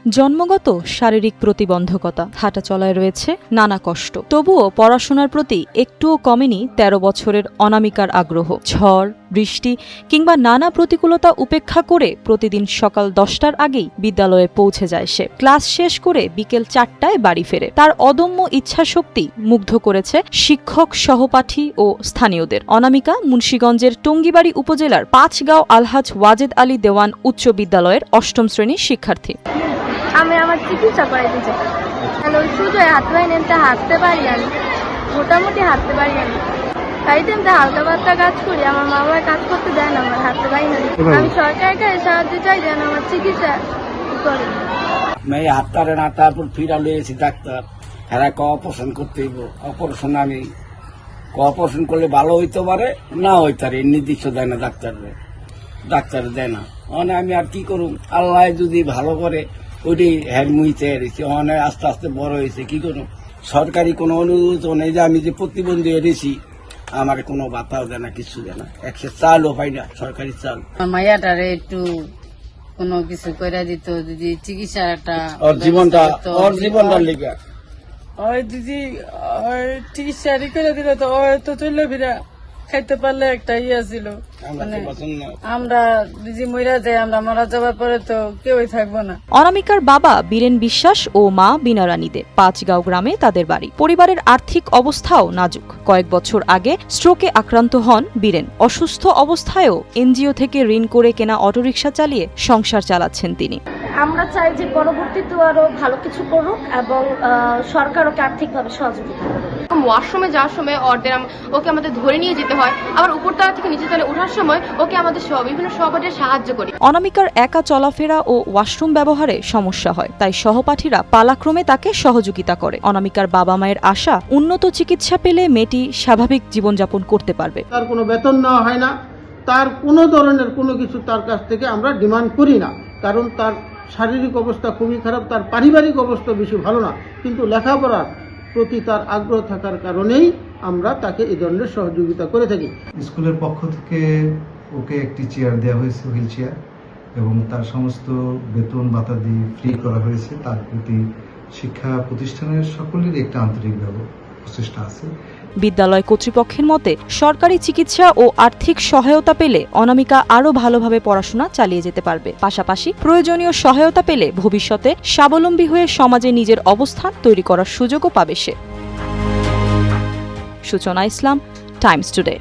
জন্মগত শারীরিক প্রতিবন্ধকতা, হাঁটা চলায় রয়েছে নানা কষ্ট, তবুও পড়াশোনার প্রতি একটুও কমেনি ১৩ বছরের অনামিকার আগ্রহ। ঝড়, বৃষ্টি কিংবা নানা প্রতিকূলতা উপেক্ষা করে প্রতিদিন সকাল ১০টার আগেই বিদ্যালয়ে পৌঁছে যায় সে। ক্লাস শেষ করে বিকেল ৪টায় বাড়ি ফেরে। তার অদম্য ইচ্ছাশক্তি মুগ্ধ করেছে শিক্ষক, সহপাঠী ও স্থানীয়দের। অনামিকা মুন্সিগঞ্জের টঙ্গিবাড়ি উপজেলার পাঁচগাঁও আলহাজ ওয়াজেদ আলী দেওয়ান উচ্চ বিদ্যালয়ের ৮ম শ্রেণীর শিক্ষার্থী। আমি আমার চিকিৎসা করাইতে চাই। শুধু হাত পায়ে নিতে হাঁটতে পারি, আমি মোটামুটি হাঁটতে পারি। আমি বাড়িতে হালকা পাতলা কাজ করি, আমার মা বাবা কাজ করতে দেয় না, আমার হাঁটতে পারি না। আমি সরকারের কাছে সাহায্য চাই, যেন আমার চিকিৎসা করে। আমি হাঁটতে না, তারপর ফিরা লয়েছি ডাক্তার, এরা অপারেশন করতে অপারেশন আমি অপারেশন করলে ভালো হইতে পারে, না হইতে পারে, নির্দিষ্ট দেয় না ডাক্তার দেয় না। মানে আমি আর কি করুম, আল্লাহ যদি ভালো করে ওইটাই হ্যান্ডমুইতে এসেছি। অনেক আস্তে আস্তে বড় হয়েছে, কি করুন, সরকারি কোনো অনুরোধ নেই যে আমি যে প্রতিবন্ধী এনেছি আমার কোনো বাতাও দেয় না, কিছু দেয় না, ১০০ চালও পাই না, সরকারি চাল। মাইয়াটারে একটু কোনো কিছু করে দিত, যদি চিকিৎসার একটা ওর জীবনটা লেগে ওই দিদি চিকিৎসা করে দিলে তো তো চললে ফিরা খাইতে পারলে একটা ইয়ে ছিল। মানে আমরা দিদি মইরা যাই, আমরা মারা যাওয়ার পরে তো কেউই থাকবো না। অনামিকার বাবা বীরেন বিশ্বাস ও মা বিনারানী দে। পাঁচগাঁও গ্রামে তাদের বাড়ি। পরিবারের আর্থিক অবস্থাও নাজুক। কয়েক বছর আগে স্ট্রোকে আক্রান্ত হন বীরেন। অসুস্থ অবস্থায়ও এনজিও থেকে ঋণ করে কেনা অটোরিকশা চালিয়ে সংসার চালাচ্ছেন তিনি। আমরা চাই যে পরবর্তীতে আরো ভালো কিছু করুক এবং সরকার ওকে আর্থিকভাবে সহযোগিতা করুক। ওয়াশরুমে যাওয়ার সময় ওকে আমাদের ধরে নিয়ে যেতে হয়, আবার উপরতলা থেকে নিচে তলায় ওঠার সময় ওকে আমাদের বিভিন্ন সহপাঠীরা সাহায্য করি। অনামিকার একা চলাফেরা ও ওয়াশরুম ব্যবহারে সমস্যা হয়, তাই সহপাঠীরা পালাক্রমে তাকে সহযোগিতা করে। অনামিকার বাবা মায়ের আশা, উন্নত চিকিৎসা পেলে মেয়েটি স্বাভাবিক জীবনযাপন করতে পারবে। তার কোনো বেতন নেওয়া হয় না, তার কোনো ধরনের কোনো কিছু তার কাছ থেকে আমরা ডিমান্ড করি না, কারণ তার শারীরিক অবস্থা খুবই খারাপ, তার পারিবারিক অবস্থা বেশি ভালো না, কিন্তু লেখাপড়ার প্রতি তার আগ্রহ থাকার কারণেই আমরা তাকে এই ধরনের সহযোগিতা করে থাকি। স্কুলের পক্ষ থেকে ওকে একটি চেয়ার দেওয়া হয়েছে, হুইল চেয়ার, এবং তার সমস্ত বেতন ভাতা দিয়ে ফ্রি করা হয়েছে। তার প্রতি শিক্ষা প্রতিষ্ঠানের সকলেরই একটা আন্তরিক প্রচেষ্টা আছে। বিদ্যালয় কর্তৃপক্ষের মতে সরকারি চিকিৎসা ও আর্থিক সহায়তা পেলে অনামিকা আরও ভালোভাবে পড়াশোনা চালিয়ে যেতে পারবে। পাশাপাশি প্রয়োজনীয় সহায়তা পেলে ভবিষ্যতে স্বাবলম্বী হয়ে সমাজে নিজের অবস্থান তৈরি করার সুযোগও পাবে সে। সূচনা ইসলাম, টাইমস টুডে।